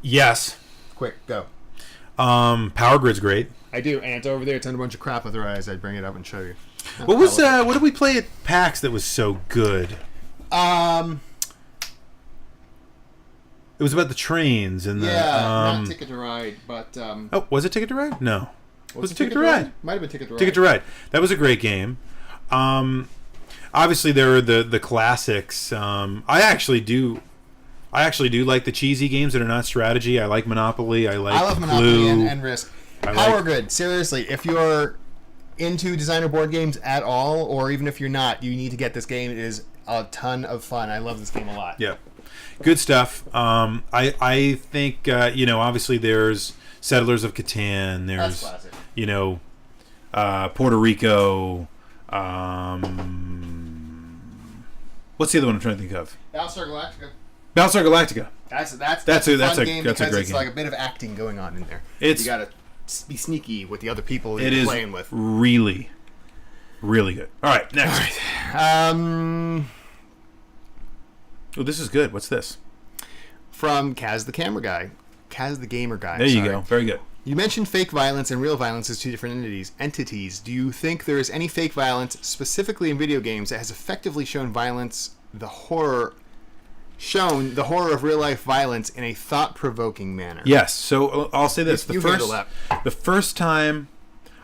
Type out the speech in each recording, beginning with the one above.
Yes. Quick, go. Power Grid's great. I do, and it's over there. It's under a bunch of crap otherwise. I'd bring it up and show you. What did we play at PAX that was so good? It was about the trains and not Ticket to Ride, but was it Ticket to Ride? No. Was it Ticket to Ride? Might have been Ticket to Ride. Ticket to Ride. That was a great game. Obviously there are the classics. I actually do like the cheesy games that are not strategy. I like Monopoly. I love Monopoly and Risk. Power Grid. Seriously, if you're into designer board games at all, or even if you're not, you need to get this game. It is a ton of fun. I love this game a lot. Yeah, good stuff. I think obviously there's Settlers of Catan. There's That's classic. Puerto Rico. What's the other one I'm trying to think of? Battlestar Galactica. Battlestar Galactica. That's a great game game. it's like a bit of acting going on in there. You gotta be sneaky with the other people you're playing with. Really, really good. All right, next. All right. Oh, this is good. What's this? From Kaz the Gamer Guy. There you go. Very good. You mentioned fake violence and real violence as two different entities. Do you think there is any fake violence, specifically in video games, that has effectively shown the horror of real life violence in a thought-provoking manner? Yes. So I'll say this: the first time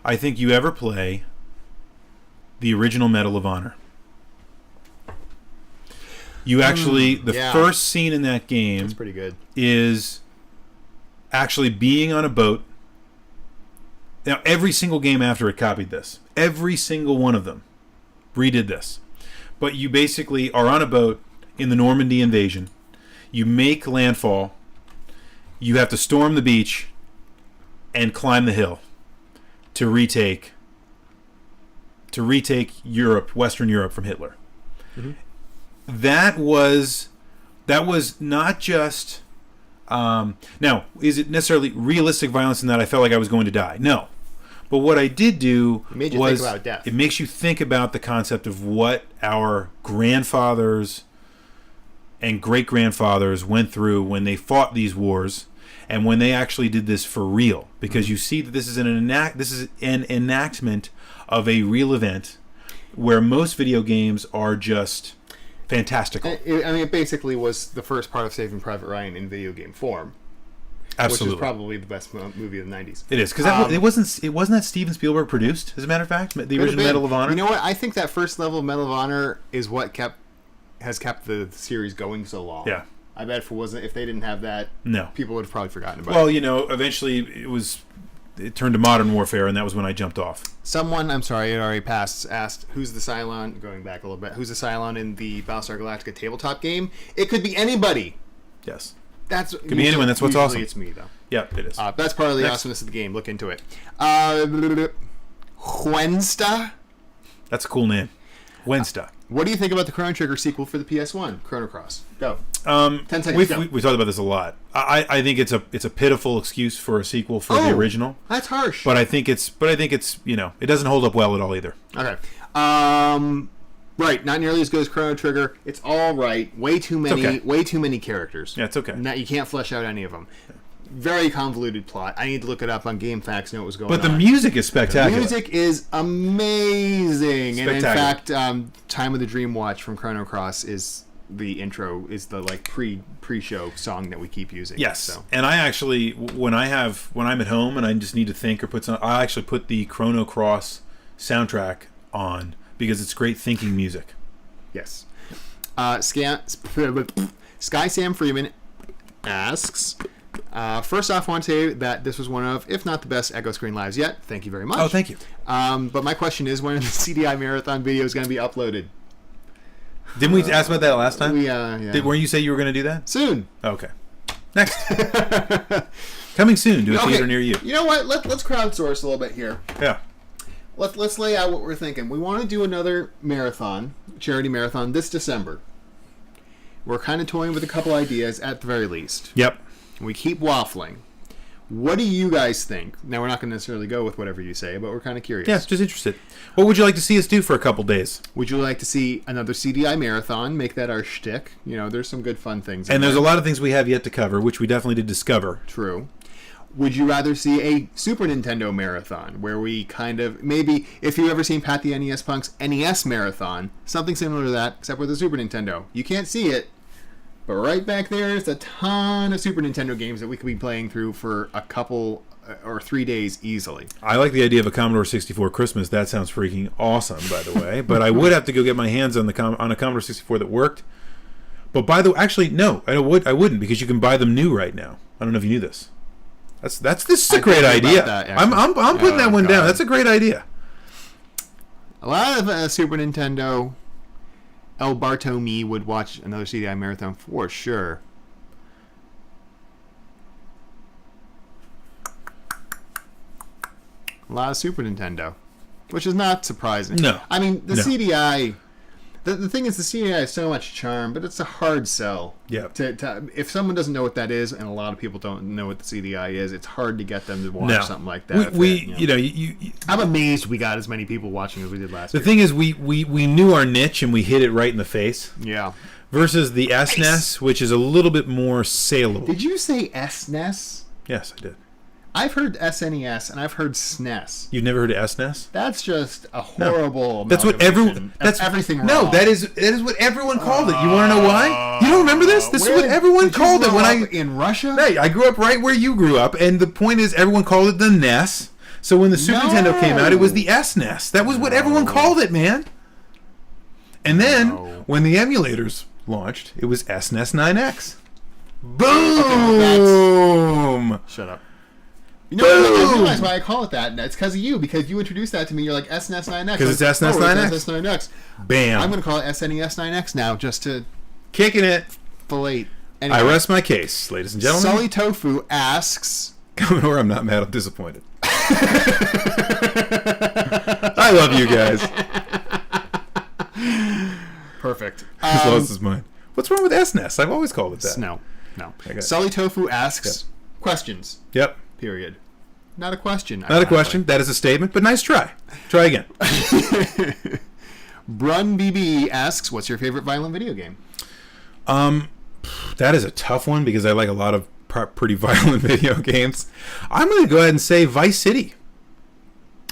I think you ever play the original Medal of Honor. You actually first scene in that game that's pretty good. Is actually being on a boat. Now, every single game after it copied this. Every single one of them redid this. But you basically are on a boat in the Normandy invasion. You make landfall. You have to storm the beach and climb the hill to retake Europe, Western Europe from Hitler. Mm-hmm. That was not just... now, is it necessarily realistic violence in that I felt like I was going to die? No. But what I did do think about death. It makes you think about the concept of what our grandfathers and great-grandfathers went through when they fought these wars and when they actually did this for real. Because you see that this is an enactment of a real event where most video games are just... fantastical. It basically was the first part of Saving Private Ryan in video game form. Absolutely. Which is probably the best movie of the 90s. It is, because it wasn't that Steven Spielberg produced, as a matter of fact, the original Medal of Honor? You know what? I think that first level of Medal of Honor is what has kept the series going so long. Yeah. I bet if they didn't have that, people would have probably forgotten about it. Well, eventually it turned to Modern Warfare, and that was when I jumped off. Someone, I'm sorry, it already passed, asked, who's the Cylon, going back a little bit, who's the Cylon in the Battlestar Galactica tabletop game? It could be anybody. Yes. Could be anyone. That's what's awesome. It's me, though. Yeah, it is. That's part of the awesomeness of the game. Look into it. Huensta? That's a cool name. Huensta. What do you think about the Chrono Trigger sequel for the PS1, Chrono Cross? Go. 10 seconds. We talked about this a lot. I think it's a pitiful excuse for a sequel for the original. That's harsh. But I think it's it doesn't hold up well at all either. Okay. Right, not nearly as good as Chrono Trigger. It's all right. Way too many characters. Yeah, it's okay. You can't flesh out any of them. Very convoluted plot. I need to look it up on GameFAQs, know what was going on. But the music is spectacular. The music is amazing. And in fact, Time of the Dream Watch from Chrono Cross is the intro, is the pre-show song that we keep using. Yes. So. And I actually, when I'm at home and I just need to think or put something, I actually put the Chrono Cross soundtrack on because it's great thinking music. Yes. Sky Sam Freeman asks... first off, I want to say that this was one of, if not the best Echo Screen Lives yet. Thank you very much. Oh, thank you. But my question is, when are the CDI Marathon videos going to be uploaded? Didn't we ask about that last time? Yeah. Weren't you say you were going to do that? Soon. Okay. Next. Coming soon to a theater near you. You know what? Let's crowdsource a little bit here. Yeah. Let's lay out what we're thinking. We want to do another marathon, charity marathon, this December. We're kind of toying with a couple ideas at the very least. Yep. We keep waffling. What do you guys think? Now, we're not going to necessarily go with whatever you say, but we're kind of curious. Yeah, just interested. What would you like to see us do for a couple days? Would you like to see another CDI marathon? Make that our shtick. You know, there's some good fun things. And there's a lot of things we have yet to cover, which we definitely did discover. True. Would you rather see a Super Nintendo marathon, where we kind of, maybe, if you've ever seen Pat the NES Punk's NES marathon, something similar to that, except with a Super Nintendo. You can't see it, but right back there is a ton of Super Nintendo games that we could be playing through for a couple or 3 days easily. I like the idea of a Commodore 64 Christmas. That sounds freaking awesome, by the way. But I would have to go get my hands on on a Commodore 64 that worked. But by the way, actually, no, I wouldn't, because you can buy them new right now. I don't know if you knew this. This is a great idea. I'm putting that one down. That's a great idea. A lot of Super Nintendo. El Bartomi would watch another CDI marathon for sure. A lot of Super Nintendo, which is not surprising. No. I mean, the CDI... The thing is, the CDI has so much charm, but it's a hard sell. Yeah. If someone doesn't know what that is, and a lot of people don't know what the CDI is, it's hard to get them to watch something like that. I'm amazed we got as many people watching as we did last year. The thing is, we knew our niche and we hit it right in the face. Yeah. Versus the SNES, which is a little bit more saleable. Did you say SNES? Yes, I did. I've heard SNES and I've heard SNES. You've never heard of SNES? That's just a horrible. That's what everyone. That's everything wrong. No, that is what everyone called it. You want to know why? You don't remember this? This is what everyone called it when in Russia. Hey, I grew up right where you grew up, and the point is, everyone called it the NES. So when the Super Nintendo came out, it was the SNES. That was what everyone called it, man. And then when the emulators launched, it was SNES 9X. Boom! Shut up. You know, I realize why I call it that. It's because of you. Because you introduced that to me. You're like SNES 9X. Because it's SNES 9X. SNES 9X. Bam. I'm going to call it SNES 9X now, just to kicking it. Fillet. Anyway, I rest my case, ladies and gentlemen. Sully Tofu asks, Commodore, I'm not mad. I'm disappointed. I love you guys. Perfect. As lost his mind. What's wrong with SNES? I've always called it that. No. Sully Tofu asks questions. Yep. Period. Not a question. Not a question. That is a statement, but nice try. Try again. Brun BB asks, what's your favorite violent video game? That is a tough one because I like a lot of pretty violent video games. I'm going to go ahead and say Vice City.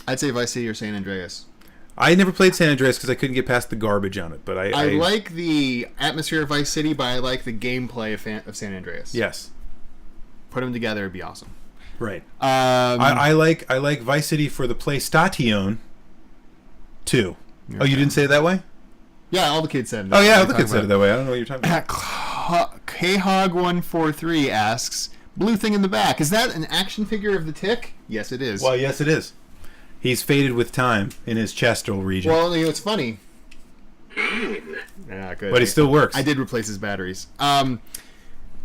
I'd say Vice City or San Andreas. I never played San Andreas because I couldn't get past the garbage on it. But I like the atmosphere of Vice City, but I like the gameplay of San Andreas. Yes. Put them together, it'd be awesome. Right. I like Vice City for the PlayStation 2. Okay. Oh, you didn't say it that way? Yeah, all the kids said it. Oh, yeah, all the kids said it that way. I don't know what you're talking about. Khog143 asks, blue thing in the back, is that an action figure of the Tick? Yes, it is. Well, yes, it is. He's faded with time in his chestal region. Well, you know, it's funny. Yeah, good. But he still works. I did replace his batteries.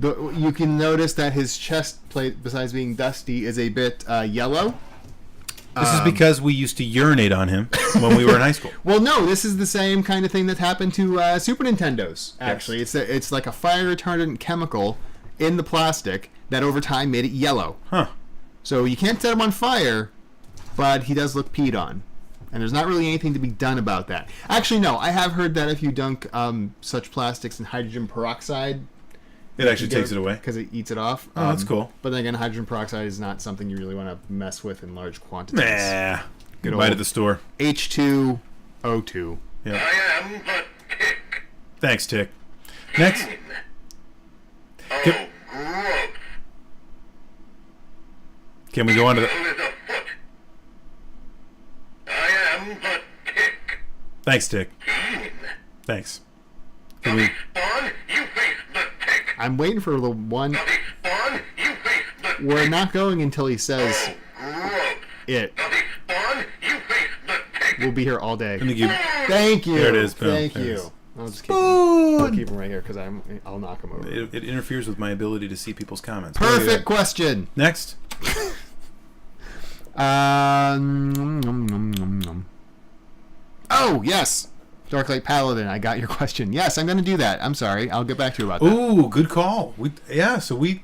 You can notice that his chest plate, besides being dusty, is a bit yellow. This is because we used to urinate on him when we were in high school. Well, no, this is the same kind of thing that happened to Super Nintendos, actually. Yes. It's like a fire retardant chemical in the plastic that over time made it yellow. Huh. So you can't set him on fire, but he does look peed on. And there's not really anything to be done about that. Actually, no, I have heard that if you dunk such plastics in hydrogen peroxide, it actually takes it away. Because it eats it off. Oh, that's cool. But then again, hydrogen peroxide is not something you really want to mess with in large quantities. Nah. Good buy to the store. H2O2. Yep. I am the Tick. Thanks, Tick. Next. Gross. Can we go on to the... Evil is afoot. I am the Tick. Thanks, Tick. Thanks. Can we... Spawn, you face the Tick. I'm waiting for the one... Spawn, you face the Tick. We're not going until he says Gross. it. Spawn, you face the Tick. We'll be here all day. Thank you. Thank you. There it is. Boom. Thank There it you. is. I'll just keep him right here because I'll knock him over. It interferes with my ability to see people's comments. Perfect question. Next. Oh, yes. Darklight Paladin, I got your question. Yes, I'm going to do that. I'm sorry. I'll get back to you about that. Ooh, good call. So we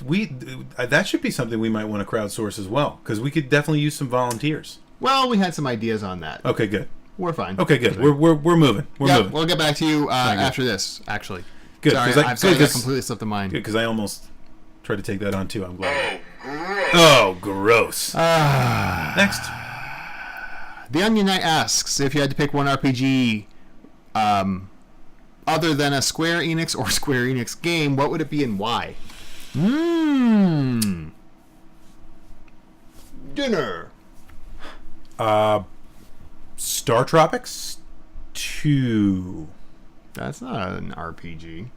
that should be something we might want to crowdsource as well, because we could definitely use some volunteers. Well, we had some ideas on that. Okay, good. We're fine. Okay, good. We're moving. We're moving. We'll get back to you after this, actually. Good. Sorry, I completely slipped the mind. Good, because I almost tried to take that on too. I'm glad. Oh, Oh, gross. gross. Next. The Onion Knight asks if you had to pick one RPG other than a Square Enix or Square Enix game, what would it be and why? Dinner. Star Tropics 2. That's not an RPG.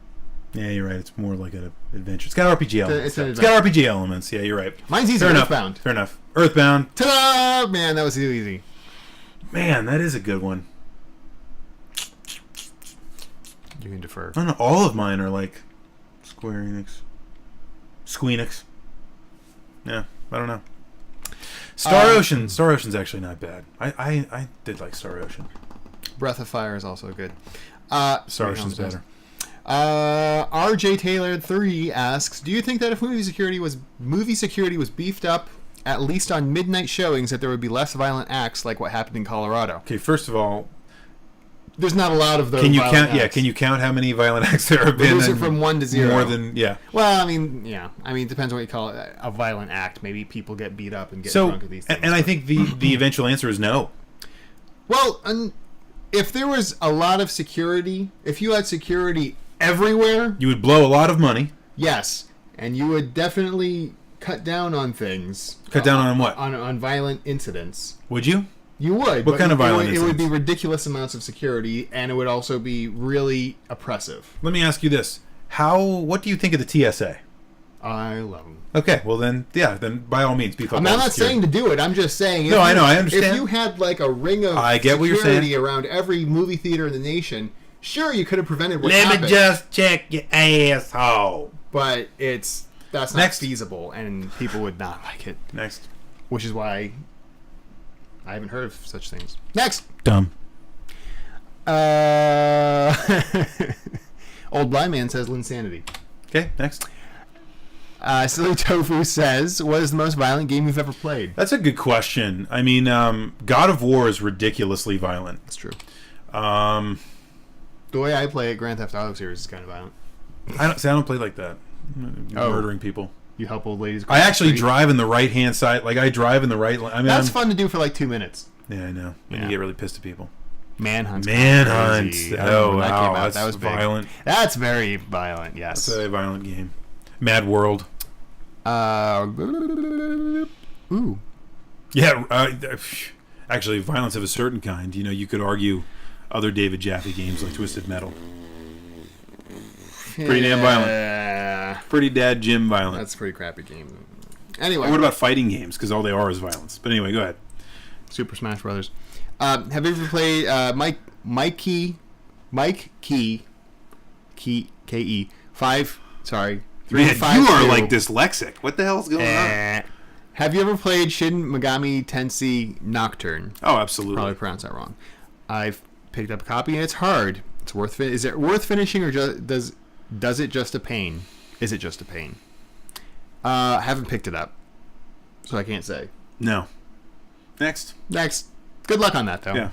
Yeah, you're right. It's more like an adventure. It's got RPG elements. It's got RPG elements. Yeah, you're right. Mine's easy. Fair enough. Earthbound. Fair enough. Earthbound. Ta-da! Man, that was too easy. Man, that is a good one. You can defer. I don't know. All of mine are like Square Enix. Squeenix. Yeah, I don't know. Star Ocean. Star Ocean's actually not bad. I did like Star Ocean. Breath of Fire is also good. Star Ocean's better. RJ Taylor 3 asks, do you think that if movie security was beefed up at least on midnight showings, that there would be less violent acts like what happened in Colorado? Okay, first of all, there's not a lot of those. Can you violent count? acts. Yeah, can you count how many violent acts there have been? Reduce it from 1 to 0. More than Well, I mean, it depends on what you call it. A violent act. Maybe people get beat up and get so. drunk at these things. And I think the eventual answer is no. Well, if there was a lot of security, if you had security everywhere, You would blow a lot of money. yes, and you would definitely cut down on things. Cut down on what? On violent incidents. Would you? You would. What kind of violent It would be incidents? ridiculous amounts of security, and it would also be really oppressive. Let me ask you this: What do you think of the TSA? I love them. Okay, well then by all means, beef up. I'm all not the security. saying to do it. I'm just saying. No, I know, I understand. If you had like a ring of I get what you're security saying. around every movie theater in the nation, sure, you could have prevented what Let happened. me just check your asshole. But that's not Next. feasible, and people would not like it. Next. Which is why I haven't heard of such things. Next. Dumb. Old Blind Man says Linsanity. Okay, next. Silly Tofu says, what is the most violent game you've ever played? That's a good question. I mean, God of War is ridiculously violent. That's true. Um, The way I play it, Grand Theft Auto series is kind of violent. I don't play like that. Murdering people. You help old ladies. I actually drive. drive in the right hand side. Like I drive in the right. I mean, That's fun to do for like 2 minutes. Yeah, I know. When Yeah. you get really pissed at people. Manhunt. Manhunt. Oh, wow, that was big. violent. That's very violent. Yes. It's a violent game. Mad World. Ooh. Yeah. Actually, violence of a certain kind. You know, you could argue other David Jaffe games like Twisted Metal. Pretty damn violent. Pretty dad Jim violent. That's a pretty crappy game. Anyway. What about fighting games? Because all they are is violence. But anyway, go ahead. Super Smash Brothers. Have you ever played Mike Key KE 5? Sorry, 3 Man, 5 you are 2. like dyslexic. What the hell's going on? Have you ever played Shin Megami Tensei Nocturne? Oh, absolutely. Probably pronounced that wrong. I've picked up a copy and it's hard. It's worth. Is it worth finishing or does it just a pain? Is it just a pain? Haven't picked it up, so I can't say. No. Next. Good luck on that though. Yeah.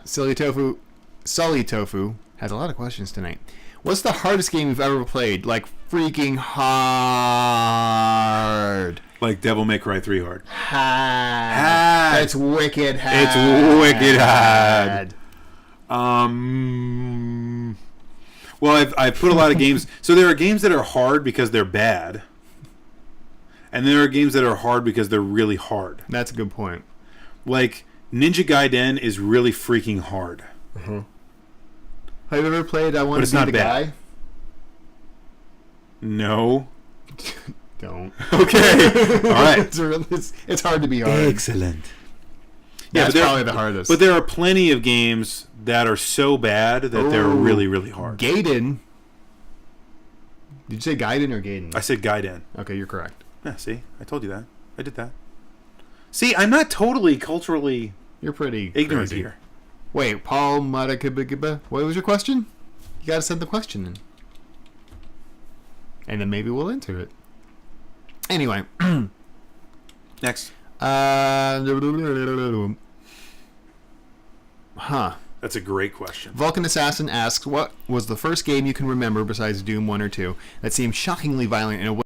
Sully Tofu has a lot of questions tonight. What's the hardest game you've ever played? Like freaking hard. Like Devil May Cry 3 hard. Hard. It's wicked hard. It's wicked hard. Well, I've put a lot of games. So there are games that are hard because they're bad, and there are games that are hard because they're really hard. That's a good point. Like Ninja Gaiden is really freaking hard. Mm-hmm. Have you ever played I Want But to it's Be not the bad. Guy? No. Don't. Okay. All right. It's hard to be hard. Excellent. Yeah, but it's probably the hardest. But there are plenty of games that are so bad that they're really, really hard. Gaiden. Did you say Gaiden or Gaiden? I said Gaiden. Okay, you're correct. Yeah, see? I told you that. I did that. See, I'm not totally culturally You're pretty ignorant crazy. here. Wait, Paul Madakabigiba, what was your question? You gotta send the question in. And then maybe we'll enter it. Anyway. Next. Huh. That's a great question. Vulcan Assassin asks, what was the first game you can remember besides Doom 1 or 2 that seemed shockingly violent in a way